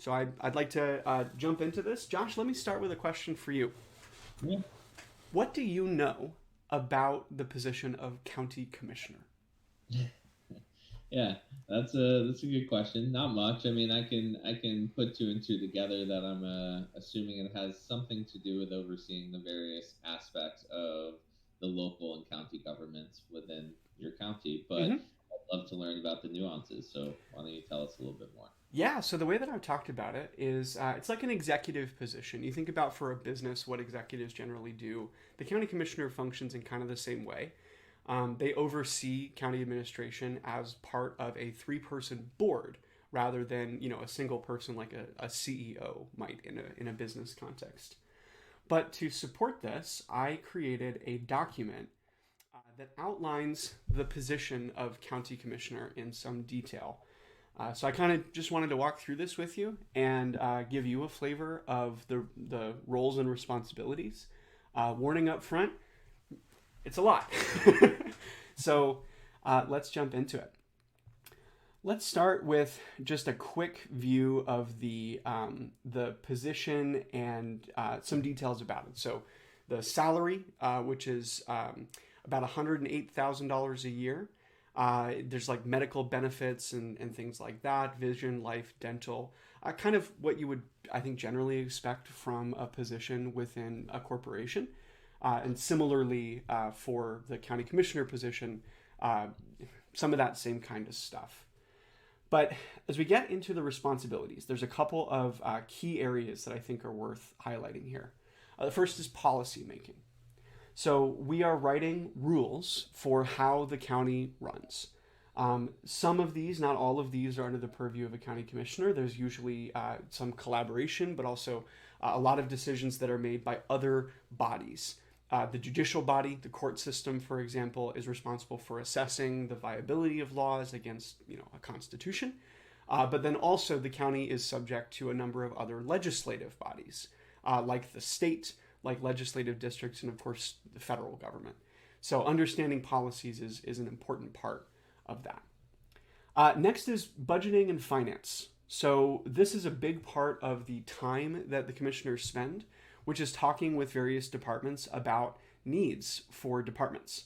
So I'd like to jump into this. Josh, let me start with a question for you. Yeah. What do you know about the position of county commissioner? Yeah, that's a good question. Not much. I mean, I can put two and two together that I'm assuming it has something to do with overseeing the various aspects of the local and county governments within your county. But Hmm. I'd love to learn about the nuances. So why don't you tell us a little bit more? Yeah, so the way that I've talked about it is it's like an executive position. You think about for a business what executives generally do. The county commissioner functions in kind of the same way. They oversee county administration as part of a three-person board rather than a single person like a CEO might in a business context. But to support this, I created a document that outlines the position of county commissioner in some detail. So I kind of just wanted to walk through this with you and give you a flavor of the roles and responsibilities. Warning up front, it's a lot. So let's jump into it. Let's start with just a quick view of the position and some details about it. So the salary, which is about $108,000 a year. There's like medical benefits and things like that, vision, life, dental, kind of what you would, I think, generally expect from a position within a corporation. And similarly, for the county commissioner position, uh, some of that same kind of stuff. But as we get into the responsibilities, there's a couple of key areas that I think are worth highlighting here. The first is policy making. So we are writing rules for how the county runs. Some of these, not all of these, are under the purview of a county commissioner. There's usually some collaboration, but also a lot of decisions that are made by other bodies. The judicial body, the court system, for example, is responsible for assessing the viability of laws against, a constitution. But then also the county is subject to a number of other legislative bodies, like the state, like legislative districts, and of course the federal government. So understanding policies is an important part of that. Next is budgeting and finance. So this is a big part of the time that the commissioners spend, which is talking with various departments about needs for departments.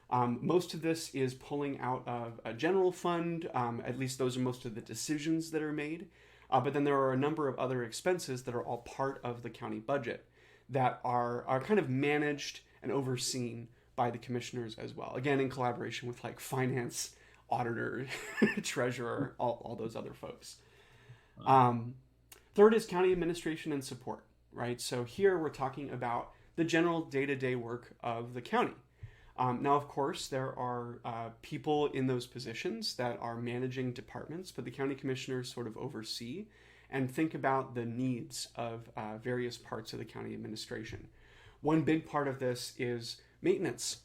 Most of this is pulling out of a general fund. At least those are most of the decisions that are made. But then there are a number of other expenses that are all part of the county budget that are kind of managed and overseen by the commissioners as well. Again, in collaboration with like finance, auditor, treasurer, all those other folks. Um, Um, Third is county administration and support, right? So here we're talking about the general day to day work of the county. Now, of course, there are people in those positions that are managing departments, but the county commissioners sort of oversee and think about the needs of various parts of the county administration. One big part of this is maintenance.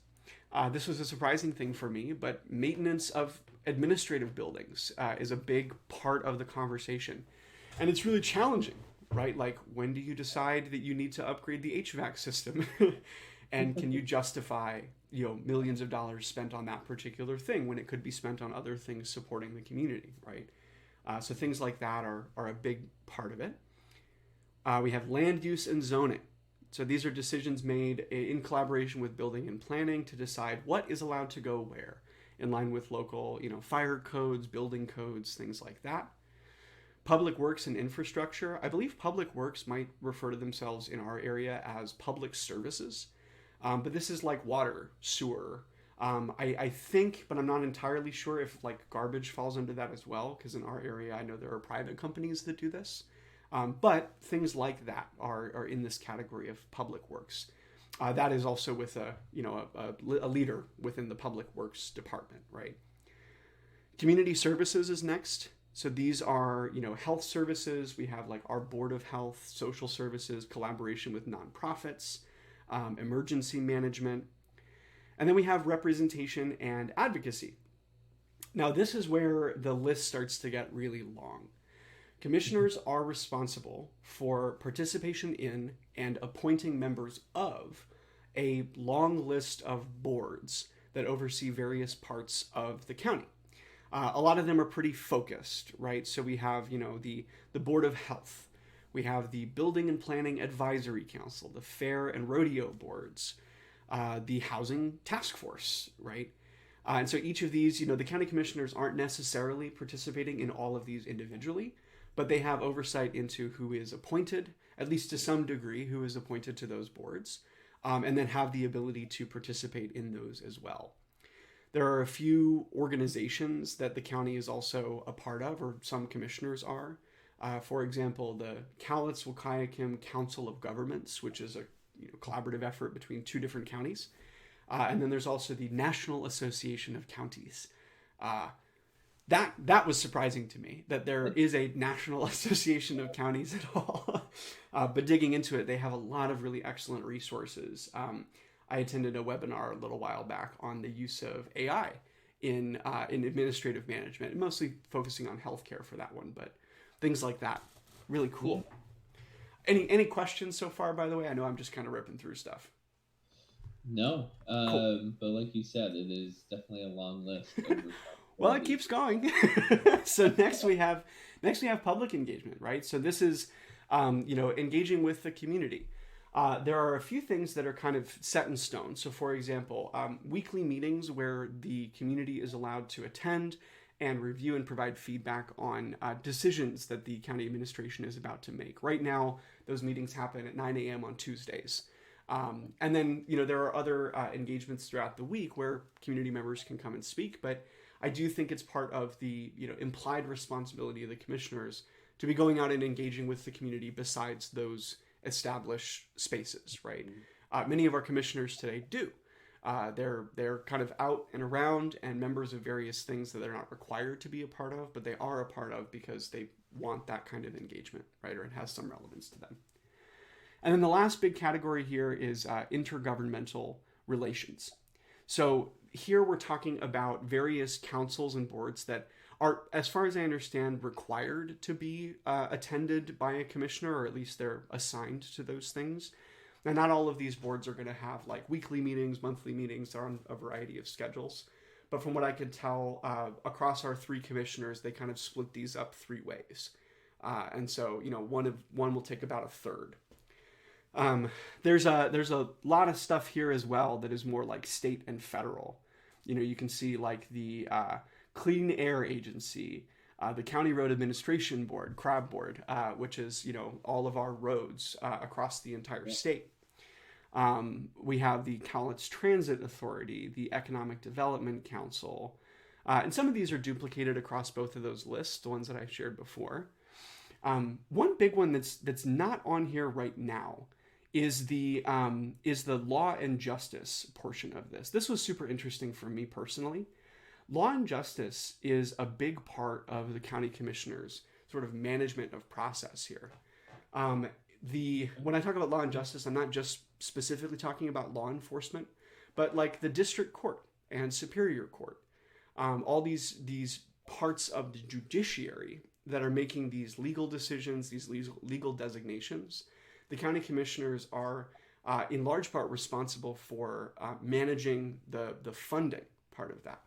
This was a surprising thing for me, but maintenance of administrative buildings is a big part of the conversation. And it's really challenging, right? Like, when do you decide that you need to upgrade the HVAC system? And can you justify, millions of dollars spent on that particular thing when it could be spent on other things supporting the community, right? So things like that are a big part of it. We have land use and zoning. So these are decisions made in collaboration with building and planning to decide what is allowed to go where, in line with local, fire codes, building codes, things like that. Public works and infrastructure. I believe public works might refer to themselves in our area as public services, but this is like water, sewer. I think, but I'm not entirely sure if like garbage falls under that as well, because in our area I know there are private companies that do this. But things like that are in this category of public works. That is also with a leader within the public works department, right? Community services is next. So these are, health services. We have like our board of health, social services, collaboration with nonprofits, emergency management, and then we have representation and advocacy. Now this is where the list starts to get really long. Commissioners are responsible for participation in and appointing members of a long list of boards that oversee various parts of the county. A lot of them are pretty focused, right? So we have, the Board of Health. We have the Building and Planning Advisory Council, the Fair and Rodeo Boards, the Housing Task Force, right? And so each of these, the county commissioners aren't necessarily participating in all of these individually, but they have oversight into who is appointed, at least to some degree, who is appointed to those boards, and then have the ability to participate in those as well. There are a few organizations that the county is also a part of, or some commissioners are. For example, the Cowlitz-Wahkiakum Council of Governments, which is a collaborative effort between two different counties. And then there's also the National Association of Counties. That was surprising to me, that there is a National Association of Counties at all. But digging into it, they have a lot of really excellent resources. I attended a webinar a little while back on the use of AI in administrative management, mostly focusing on healthcare for that one, but things like that. Really cool. Any questions so far, by the way? I know I'm just kind of ripping through stuff. No, cool. But like you said, it is definitely a long list. Well, it keeps going. So next we have public engagement, right? So this is, engaging with the community. There are a few things that are kind of set in stone. So for example, weekly meetings where the community is allowed to attend and review and provide feedback on decisions that the county administration is about to make. Right now, those meetings happen at 9 a.m. on Tuesdays. And then, there are other engagements throughout the week where community members can come and speak. But I do think it's part of the, implied responsibility of the commissioners to be going out and engaging with the community besides those established spaces, right? Many of our commissioners today do. They're kind of out and around and members of various things that they're not required to be a part of, but they are a part of because they want that kind of engagement, right? Or it has some relevance to them. And then the last big category here is intergovernmental relations. So here we're talking about various councils and boards that are, as far as I understand, required to be attended by a commissioner, or at least they're assigned to those things. Now, not all of these boards are going to have like weekly meetings, monthly meetings. They're on a variety of schedules. But from what I could tell, across our three commissioners, they kind of split these up three ways. And so, one will take about a third. There's a lot of stuff here as well that is more like state and federal. You can see like the Clean Air Agency, the County Road Administration Board, CRAB Board, which is, all of our roads across the entire state. We have the Cowlitz Transit Authority, the Economic Development Council, and some of these are duplicated across both of those lists, the ones that I shared before. One big one that's not on here right now is the law and justice portion of this. This was super interesting for me personally. Law and justice is a big part of the county commissioners' sort of management of process here. When I talk about law and justice, I'm not just specifically talking about law enforcement, but like the district court and superior court, all these parts of the judiciary that are making these legal decisions, these legal designations. The county commissioners are, in large part, responsible for managing the funding part of that.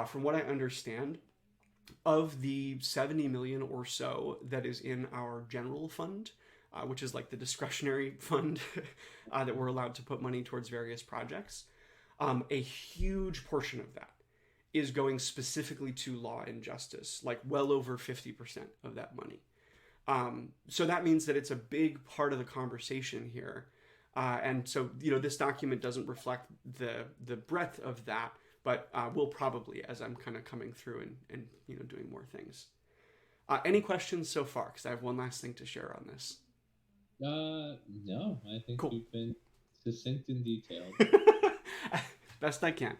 From what I understand, of the $70 million or so that is in our general fund, which is like the discretionary fund that we're allowed to put money towards various projects, a huge portion of that is going specifically to law and justice, like well over 50% of that money. So that means that it's a big part of the conversation here. And so, this document doesn't reflect the breadth of that, but will probably, as I'm kind of coming through and doing more things. Any questions so far? Because I have one last thing to share on this. No, I think You've been succinct and detailed. Best I can.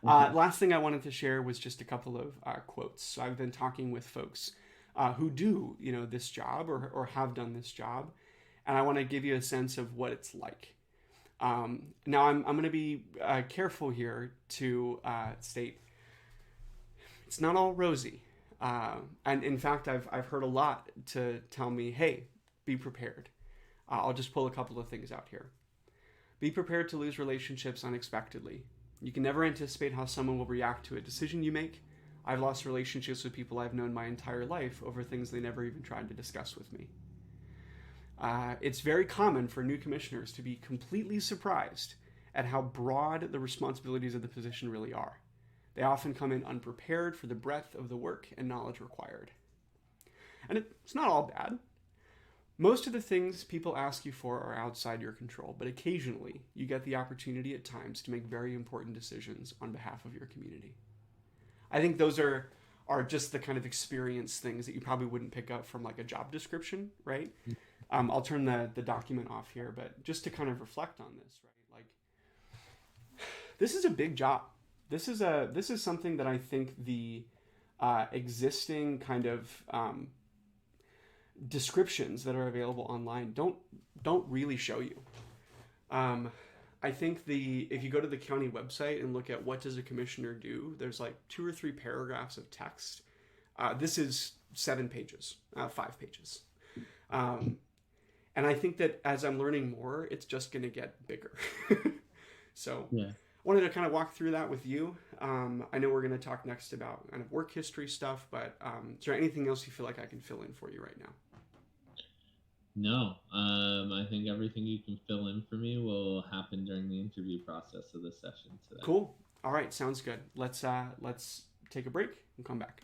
Last thing I wanted to share was just a couple of quotes. So I've been talking with folks who do, this job or have done this job, and I want to give you a sense of what it's like. Now I'm going to be careful here to state it's not all rosy, and in fact I've heard a lot to tell me, hey, be prepared. I'll just pull a couple of things out here. Be prepared to lose relationships unexpectedly. You can never anticipate how someone will react to a decision you make, I've lost relationships with people I've known my entire life over things they never even tried to discuss with me. It's very common for new commissioners to be completely surprised at how broad the responsibilities of the position really are. They often come in unprepared for the breadth of the work and knowledge required. And it's not all bad. Most of the things people ask you for are outside your control, but occasionally you get the opportunity at times to make very important decisions on behalf of your community. I think those are just the kind of experience things that you probably wouldn't pick up from like a job description, right? I'll turn the document off here, but just to kind of reflect on this, right? Like, this is a big job. This is something that I think the existing kind of descriptions that are available online don't really show you. I think if you go to the county website and look at what does a commissioner do, there's like 2 or 3 paragraphs of text. This is 7 pages, 5 pages. And I think that as I'm learning more, it's just going to get bigger. So yeah. I wanted to kind of walk through that with you. I know we're going to talk next about kind of work history stuff, but is there anything else you feel like I can fill in for you right now? No, I think everything you can fill in for me will happen during the interview process of this session today. Cool. All right, sounds good. Let's take a break and come back.